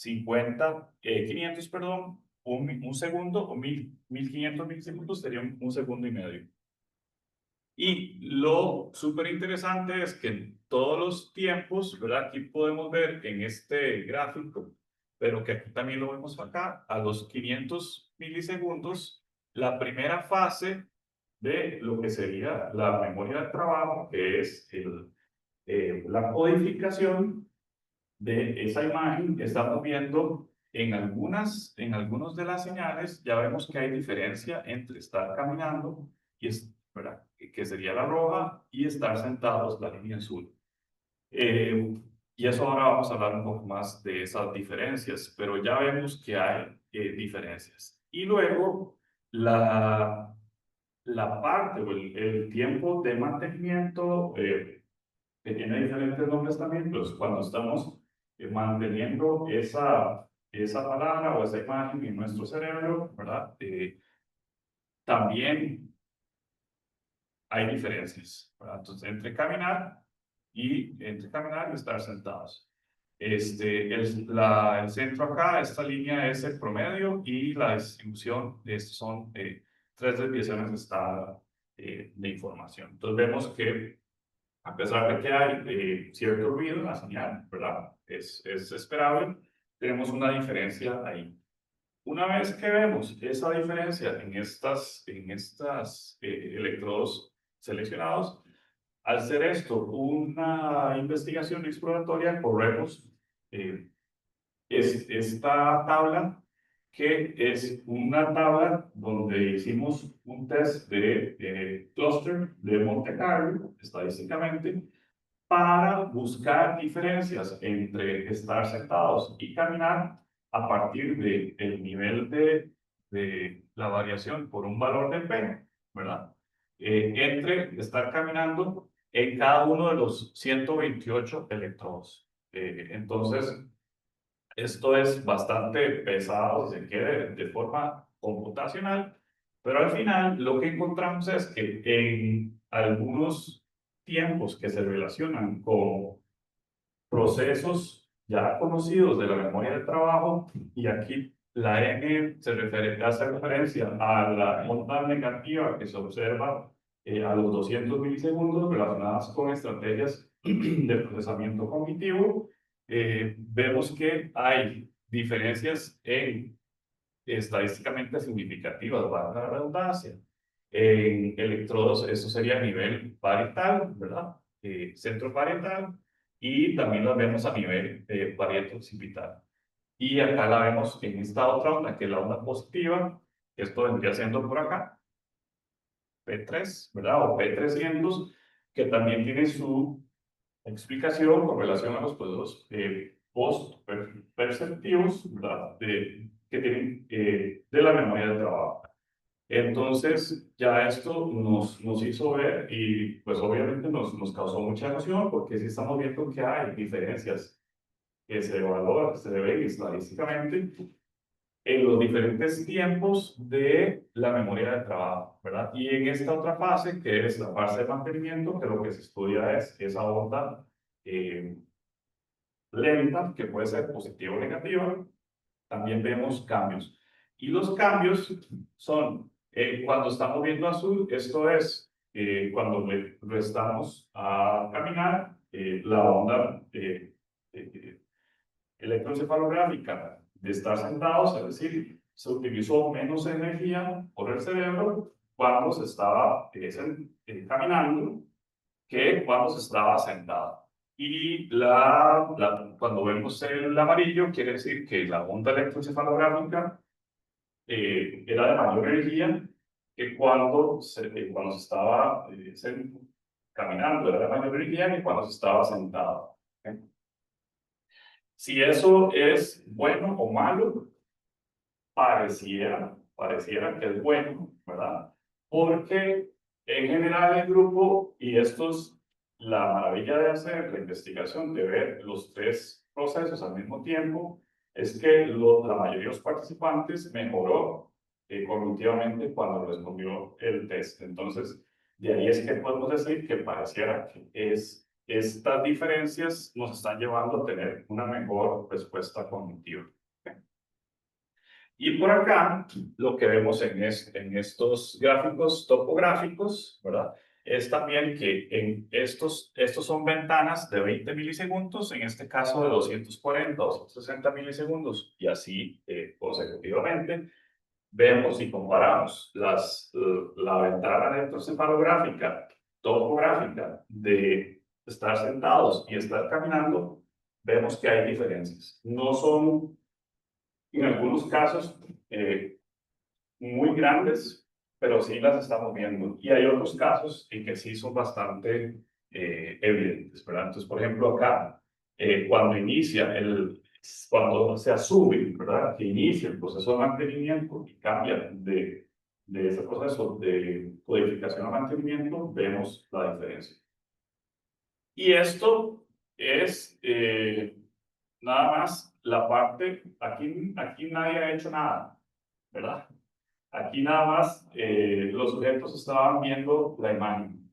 500, perdón, un segundo, o 1500 milisegundos sería un segundo y medio. Y lo súper interesante es que en todos los tiempos, ¿verdad? Aquí podemos ver en este gráfico, pero que aquí también lo vemos acá, a los 500 milisegundos, la primera fase de lo que sería la memoria de trabajo, que es la codificación de esa imagen que estamos viendo en algunos de las señales. Ya vemos que hay diferencia entre estar caminando y ¿verdad? Que sería la roja, y estar sentados, la línea azul. Y eso ahora vamos a hablar un poco más de esas diferencias, pero ya vemos que hay diferencias. Y luego la parte o el tiempo de mantenimiento, que tiene diferentes nombres también, pues cuando estamos manteniendo esa palabra o esa imagen en nuestro cerebro, ¿verdad? También hay diferencias, ¿verdad? Entonces, entre caminar y estar sentados. El centro acá, esta línea es el promedio, y la distribución, estos son tres desviaciones estándar de información. Entonces vemos que a pesar de que hay cierto ruido en la señal, ¿verdad? Es esperable, tenemos una diferencia ahí. Una vez que vemos esa diferencia en estas electrodos seleccionados, al ser esto una investigación exploratoria, corremos esta tabla, que es una tabla donde hicimos un test de cluster de Monte Carlo, estadísticamente, para buscar diferencias entre estar sentados y caminar a partir del nivel de la variación por un valor de P, ¿verdad? Entre estar caminando en cada uno de los 128 electrodos. Entonces, esto es bastante pesado, si se quiere, de forma computacional, pero al final lo que encontramos es que en algunos tiempos que se relacionan con procesos ya conocidos de la memoria de trabajo, y aquí la N hace referencia a la onda negativa que se observa a los 200 milisegundos relacionadas con estrategias de procesamiento cognitivo. Vemos que hay diferencias estadísticamente significativas, valga la redundancia. En electrodos, eso sería a nivel parietal, ¿verdad? Centro parietal, y también las vemos a nivel parieto occipital. Y acá la vemos en esta otra onda, que es la onda positiva, que esto vendría siendo por acá, P3, ¿verdad? O P300, que también tiene su explicación con relación a los procesos post-perceptivos, ¿verdad? Que tienen de la memoria de trabajo. Entonces, ya esto nos hizo ver, y pues obviamente nos causó mucha emoción, porque sí estamos viendo que hay diferencias que se evalúan, se ven estadísticamente en los diferentes tiempos de la memoria de trabajo, ¿verdad? Y en esta otra fase, que es la fase de mantenimiento, que lo que se estudia es esa onda lenta, que puede ser positiva o negativa, también vemos cambios. Y los cambios son, cuando estamos viendo azul, esto es cuando le restamos a caminar la onda electroencefalográfica de estar sentados, es decir, se utilizó menos energía por el cerebro cuando se estaba caminando que cuando se estaba sentado. Y cuando vemos el amarillo, quiere decir que la onda electroencefalográfica era de mayor energía que cuando se estaba caminando, era de mayor energía que cuando se estaba sentado. ¿Ok? Si eso es bueno o malo, pareciera que es bueno, ¿verdad? Porque en general el grupo, y esto es la maravilla de hacer la investigación, de ver los tres procesos al mismo tiempo, es que la mayoría de los participantes mejoró cognitivamente cuando respondió el test. Entonces, de ahí es que podemos decir que pareciera que estas diferencias nos están llevando a tener una mejor respuesta cognitiva. Y por acá, lo que vemos en estos gráficos topográficos, ¿verdad? Es también que estos son ventanas de 20 milisegundos, en este caso de 240 o 260 milisegundos, y así consecutivamente. Vemos y comparamos la ventana electroencefalográfica, topográfica, de estar sentados y estar caminando, vemos que hay diferencias. No son en algunos casos muy grandes, pero sí las estamos viendo. Y hay otros casos en que sí son bastante evidentes, ¿verdad? Entonces, por ejemplo, acá, cuando se asume, ¿verdad? Que inicia el proceso de mantenimiento y cambia de ese proceso de codificación a mantenimiento, vemos la diferencia. Y esto es nada más la parte, aquí nadie ha hecho nada, ¿verdad? Aquí nada más los sujetos estaban viendo la imagen.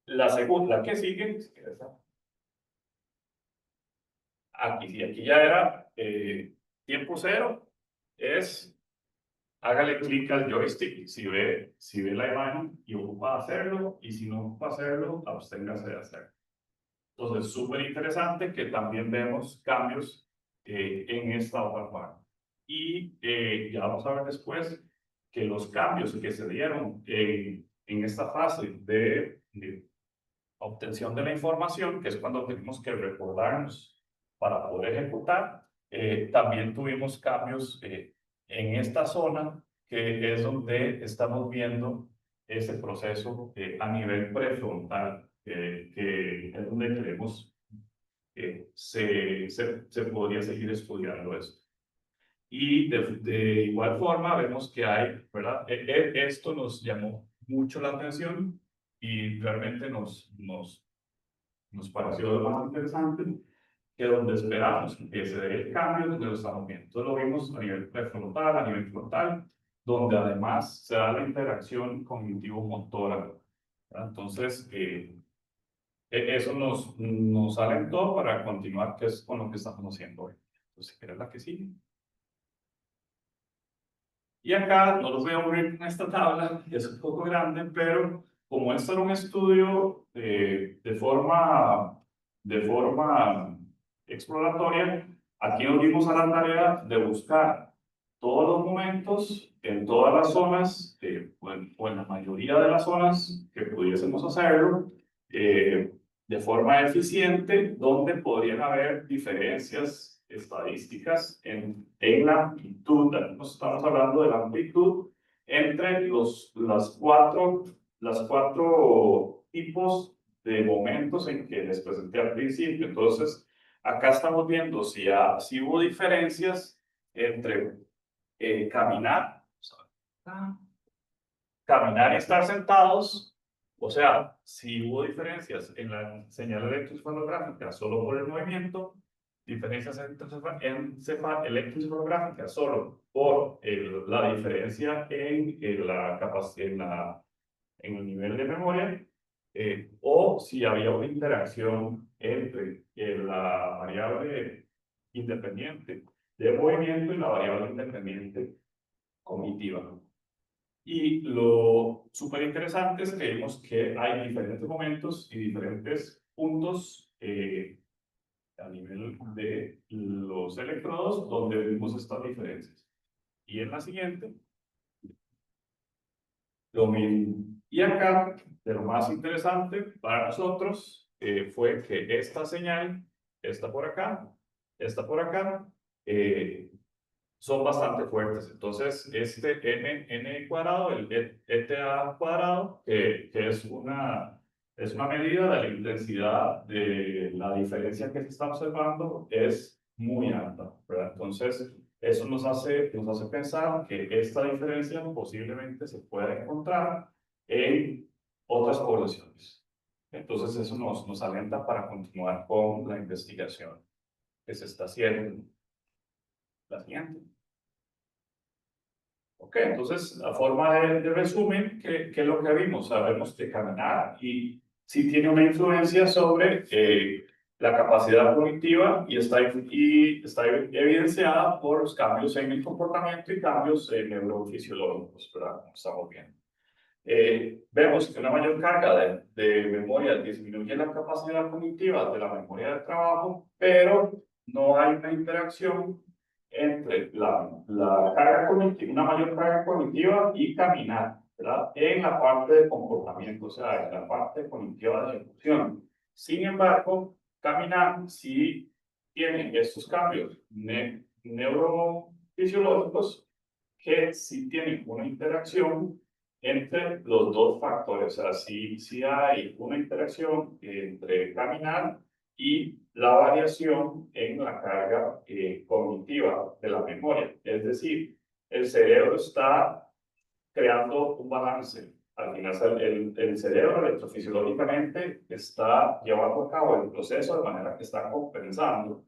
La segunda, que sigue, aquí ya era tiempo cero, es hágale clic al joystick si ve la imagen y ocupa hacerlo, y si no ocupa hacerlo, absténgase de hacerlo. Entonces, súper interesante que también vemos cambios en esta otra parte. Y ya vamos a ver después que los cambios que se dieron en esta fase de obtención de la información, que es cuando tenemos que recordarnos para poder ejecutar, también tuvimos cambios en esta zona, que es donde estamos viendo ese proceso a nivel prefrontal, que es donde creemos que se podría seguir estudiando esto. Y de igual forma vemos que hay, ¿verdad? Esto nos llamó mucho la atención y realmente nos pareció lo más interesante, que donde esperamos que se dé el cambio, donde lo estamos viendo. Entonces lo vimos a nivel prefrontal, a nivel frontal, donde además se da la interacción cognitivo-motora. Entonces, eso nos alentó para continuar, que es con lo que estamos haciendo hoy. Entonces, si quieres la que sigue. Y acá no los voy a aburrir en esta tabla, es un poco grande, pero como esto era un estudio de forma exploratoria, aquí nos dimos a la tarea de buscar todos los momentos en todas las zonas, o en la mayoría de las zonas que pudiésemos hacerlo, de forma eficiente, donde podrían haber diferencias estadísticas en la amplitud. Aquí nos estamos hablando de la amplitud entre las cuatro tipos de momentos en que les presenté al principio. Entonces, acá estamos viendo si hubo diferencias entre caminar y estar sentados. O sea, si hubo diferencias en la señal electroencefalográfica solo por el movimiento, diferencias electroencefalográficas solo por la diferencia en la capacidad, en el nivel de memoria, o si había una interacción entre la variable independiente de movimiento y la variable independiente cognitiva. Y lo súper interesante es que vimos que hay diferentes momentos y diferentes puntos a nivel de los electrodos donde vimos estas diferencias. Y en la siguiente, lo mismo. Y acá, de lo más interesante para nosotros, fue que esta señal, esta por acá, son bastante fuertes. Entonces, este n cuadrado, el eta cuadrado, que es una medida de la intensidad de la diferencia que se está observando, es muy alta, ¿verdad? Entonces, eso nos hace pensar que esta diferencia posiblemente se pueda encontrar en otras poblaciones. Entonces, eso nos alenta para continuar con la investigación que se está haciendo. La siguiente. Ok, entonces, a forma de resumen, ¿qué es lo que vimos? Sabemos que caminar y sí tiene una influencia sobre la capacidad cognitiva y está evidenciada por los cambios en el comportamiento y cambios neurofisiológicos, ¿verdad? Como estamos viendo. Vemos que una mayor carga de memoria disminuye la capacidad cognitiva de la memoria de trabajo, pero no hay una interacción entre la carga cognitiva, una mayor carga cognitiva y caminar, ¿verdad? En la parte de comportamiento, o sea, en la parte cognitiva de ejecución. Sin embargo, caminar sí tiene estos cambios neurofisiológicos que sí tienen una interacción entre los dos factores. O sea, sí hay una interacción entre caminar y la variación en la carga cognitiva de la memoria. Es decir, el cerebro está creando un balance. Al final, el cerebro electrofisiológicamente está llevando a cabo el proceso de manera que está compensando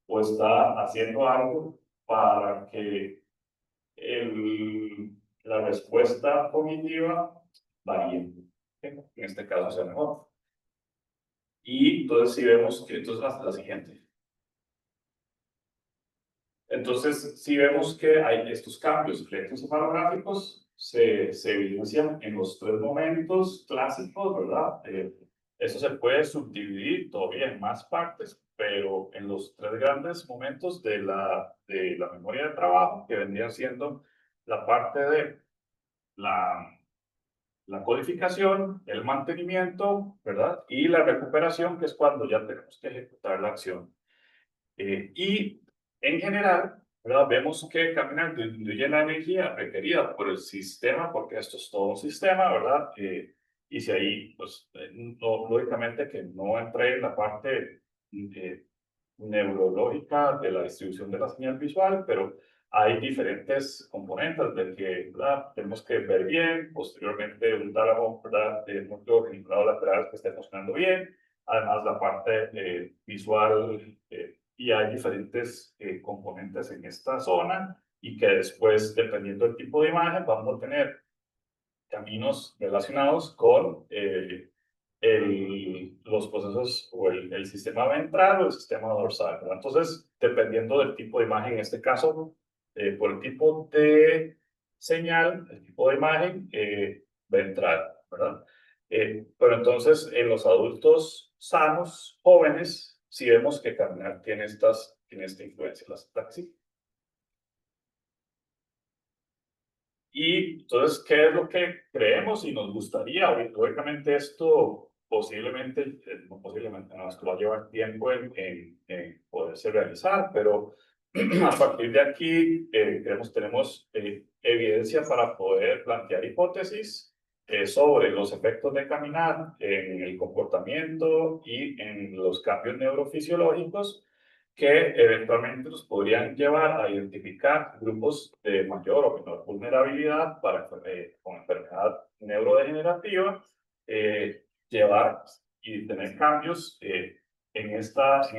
o está haciendo algo para que la respuesta cognitiva varía. En este caso sea mejor. Y entonces si vemos que, entonces hasta la siguiente. Entonces si vemos que hay estos cambios electroencefalográficos se evidencian en los tres momentos clásicos, ¿verdad? Eso se puede subdividir todavía en más partes, pero en los tres grandes momentos de la memoria de trabajo, que vendría siendo la parte de la codificación, el mantenimiento, ¿verdad? Y la recuperación, que es cuando ya tenemos que ejecutar la acción. Y en general, ¿verdad? Vemos que caminar disminuye la energía requerida por el sistema, porque esto es todo un sistema, ¿verdad? Y si ahí, pues, lógicamente que no entré en la parte neurológica de la distribución de la señal visual, pero hay diferentes componentes de que, ¿verdad? Tenemos que ver bien, posteriormente un tálamo, ¿verdad? De núcleo geniculado lateral que esté funcionando bien, además la parte visual, y hay diferentes componentes en esta zona y que después, dependiendo del tipo de imagen, vamos a tener caminos relacionados con los procesos o el sistema ventral o el sistema dorsal, ¿verdad? Entonces, dependiendo del tipo de imagen, en este caso, por el tipo de señal, el tipo de imagen ventral, ¿verdad? Pero entonces, en los adultos sanos, jóvenes, sí vemos que caminar tiene esta influencia, la que sí. Y entonces, ¿qué es lo que creemos y nos gustaría? Lógicamente esto posiblemente, no posiblemente, no, esto va a llevar tiempo en poderse realizar, pero a partir de aquí tenemos evidencia para poder plantear hipótesis sobre los efectos de caminar en el comportamiento y en los cambios neurofisiológicos que eventualmente nos podrían llevar a identificar grupos de mayor o menor vulnerabilidad para, con enfermedad neurodegenerativa, llevar y tener cambios en estas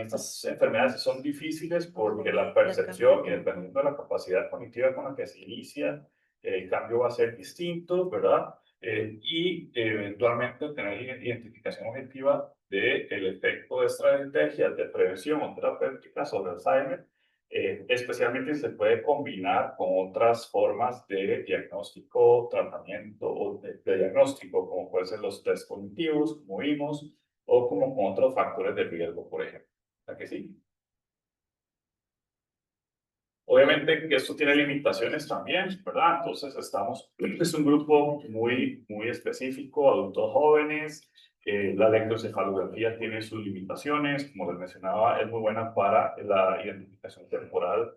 enfermedades que son difíciles porque la percepción y dependiendo de la capacidad cognitiva con la que se inicia, el cambio va a ser distinto, ¿verdad? Y eventualmente tener identificación objetiva del efecto de estrategias de prevención o terapéutica sobre Alzheimer, especialmente si se puede combinar con otras formas de diagnóstico, tratamiento o de diagnóstico, como pueden ser los test cognitivos, como vimos, o como con otros factores de riesgo, por ejemplo. ¿A que sí? Obviamente que esto tiene limitaciones también, ¿verdad? Entonces es un grupo muy específico, adultos jóvenes, La electroencefalografía tiene sus limitaciones, como les mencionaba, es muy buena para la identificación temporal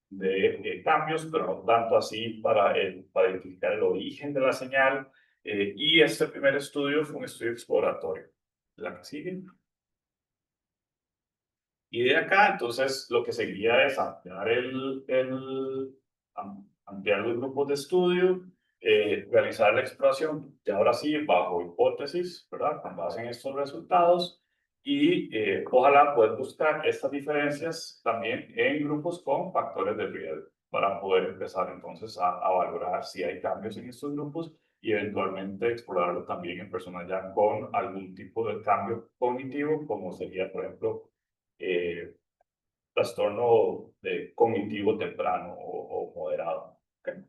de cambios, pero no tanto así para identificar el origen de la señal. Y este primer estudio fue un estudio exploratorio. La que sigue. Y de acá, entonces, lo que seguiría es ampliar los grupos de estudio, realizar la exploración, y ahora sí, bajo hipótesis, ¿verdad? Con base en estos resultados, y ojalá poder buscar estas diferencias también en grupos con factores de riesgo, para poder empezar entonces a valorar si hay cambios en estos grupos y eventualmente explorarlo también en personas ya con algún tipo de cambio cognitivo, como sería, por ejemplo, eh, trastorno cognitivo temprano o moderado. ¿Okay?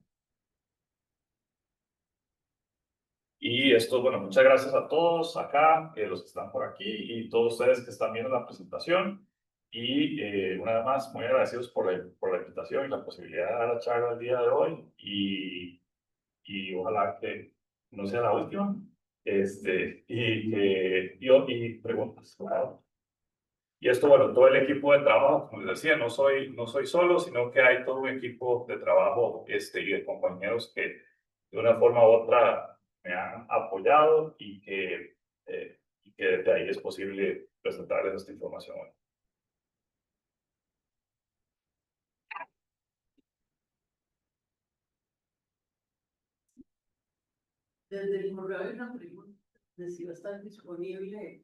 Y esto, bueno, muchas gracias a todos acá, los que están por aquí y todos ustedes que están viendo la presentación. Y una vez más, muy agradecidos por la invitación y la posibilidad de dar la charla el día de hoy. Y ojalá que no sea la última. Y preguntas. Claro. Y esto, bueno, todo el equipo de trabajo, como les decía, no soy solo, sino que hay todo un equipo de trabajo y de compañeros que de una forma u otra me han apoyado y que desde ahí es posible presentarles esta información hoy. Desde el correo hay una pregunta de si va a estar disponible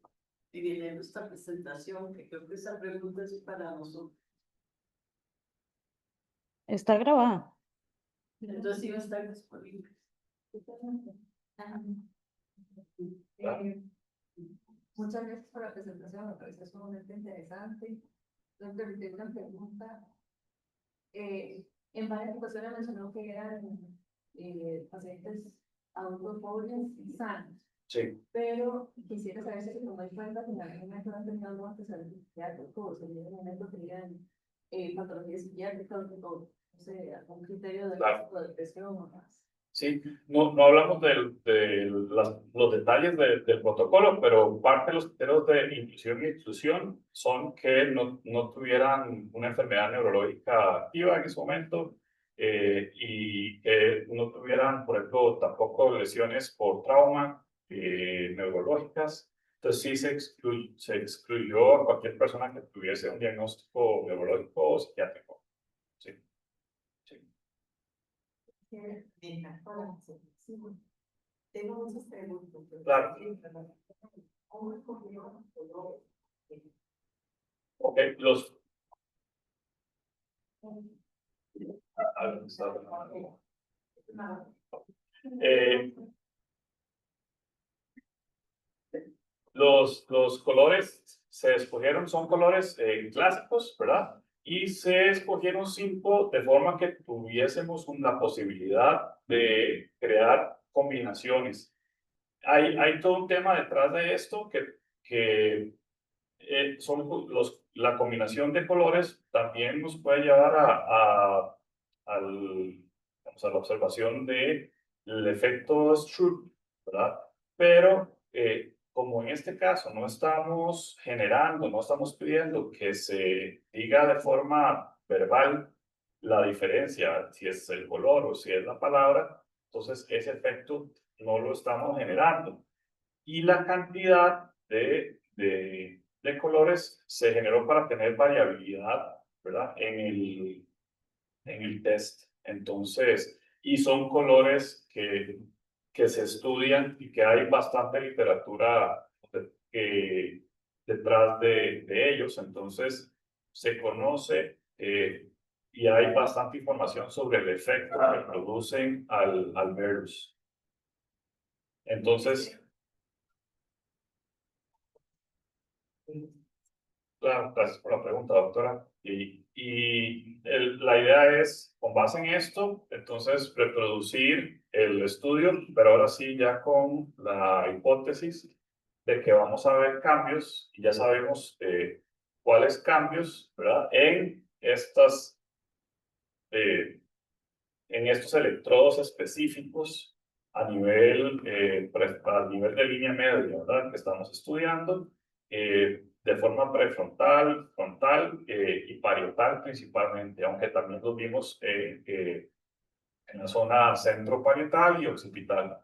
en el esta presentación, que creo que esa pregunta es para nosotros. Está grabada. Entonces sí va a estar disponible. Muchas gracias por la presentación, me parece sumamente interesante. Doctor, tengo una pregunta. En varias ocasiones mencionó que eran pacientes adultos jóvenes y sanos. Sí. Pero quisiera saber si se tomó en cuenta que en algún momento han tenido algún antecedente psiquiátrico, o si en algún momento tenían patologías psiquiátricas, o no sé, algún criterio de Claro. depresión o más. Sí, no hablamos de los detalles del protocolo, pero parte de los criterios de inclusión y exclusión son que no tuvieran una enfermedad neurológica activa en ese momento y que no tuvieran, por ejemplo, tampoco lesiones por trauma neurológicas. Entonces sí se excluyó a cualquier persona que tuviese un diagnóstico neurológico o psiquiátrico. Sí. Tengo muchas preguntas. Claro. Ok, los colores se escogieron, son colores clásicos, ¿verdad? Y se escogieron 5 de forma que tuviésemos la posibilidad de crear combinaciones. Hay todo un tema detrás de esto que la combinación de colores también nos puede llevar a la observación del efecto Stroop, ¿verdad? Pero como en este caso no estamos generando, no estamos pidiendo que se diga de forma verbal la diferencia, si es el color o si es la palabra, entonces ese efecto no lo estamos generando. Y la cantidad de colores se generó para tener variabilidad, ¿verdad? En el test. Entonces, y son colores que se estudian y que hay bastante literatura detrás de ellos. Entonces, se conoce y hay bastante información sobre el efecto que producen al verlos. Entonces, claro, gracias por la pregunta, doctora. La idea es, con base en esto, entonces reproducir el estudio, pero ahora sí ya con la hipótesis de que vamos a ver cambios, y ya sabemos cuáles cambios, ¿verdad? En estos electrodos específicos a nivel, a nivel de línea media, ¿verdad? Que estamos estudiando, de forma prefrontal, frontal y parietal principalmente, aunque también los vimos en la zona centro-parietal y occipital.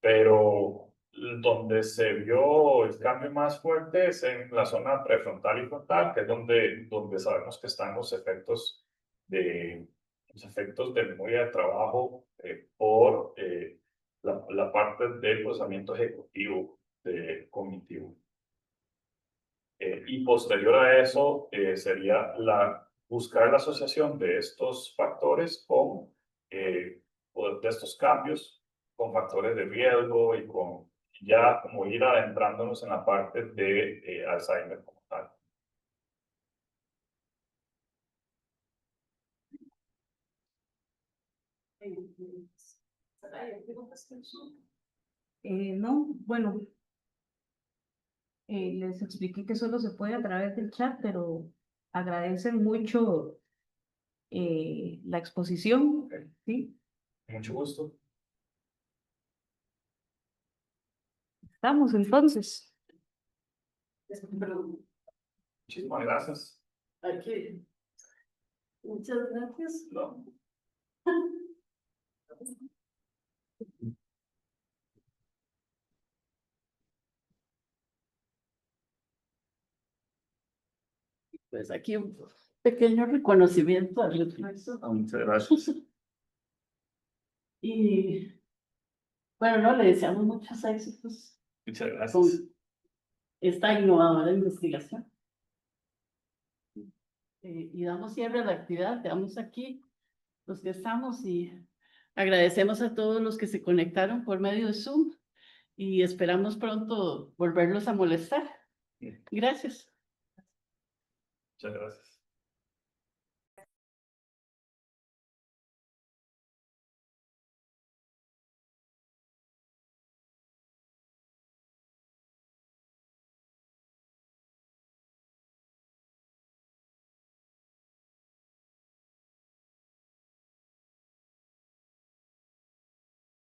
Pero donde se vio el cambio más fuerte es en la zona prefrontal y frontal, que es donde sabemos que están los efectos de memoria de trabajo por la parte del procesamiento ejecutivo cognitivo. Y posterior a eso sería buscar la asociación de estos factores con, o de estos cambios con factores de riesgo y con ya como ir adentrándonos en la parte de Alzheimer como tal. No, bueno, les expliqué que solo se puede a través del chat, pero agradecen mucho la exposición, Ok. ¿sí? Mucho gusto. Estamos entonces. Muchísimas gracias. Aquí. Muchas gracias. No. Pues aquí un pequeño reconocimiento al esfuerzo. Muchas gracias. Y bueno, no, le deseamos muchos éxitos Muchas gracias. con esta innovadora investigación. Y damos cierre a la actividad, quedamos aquí los que estamos y agradecemos a todos los que se conectaron por medio de Zoom y esperamos pronto volverlos a molestar. Gracias. Muchas gracias.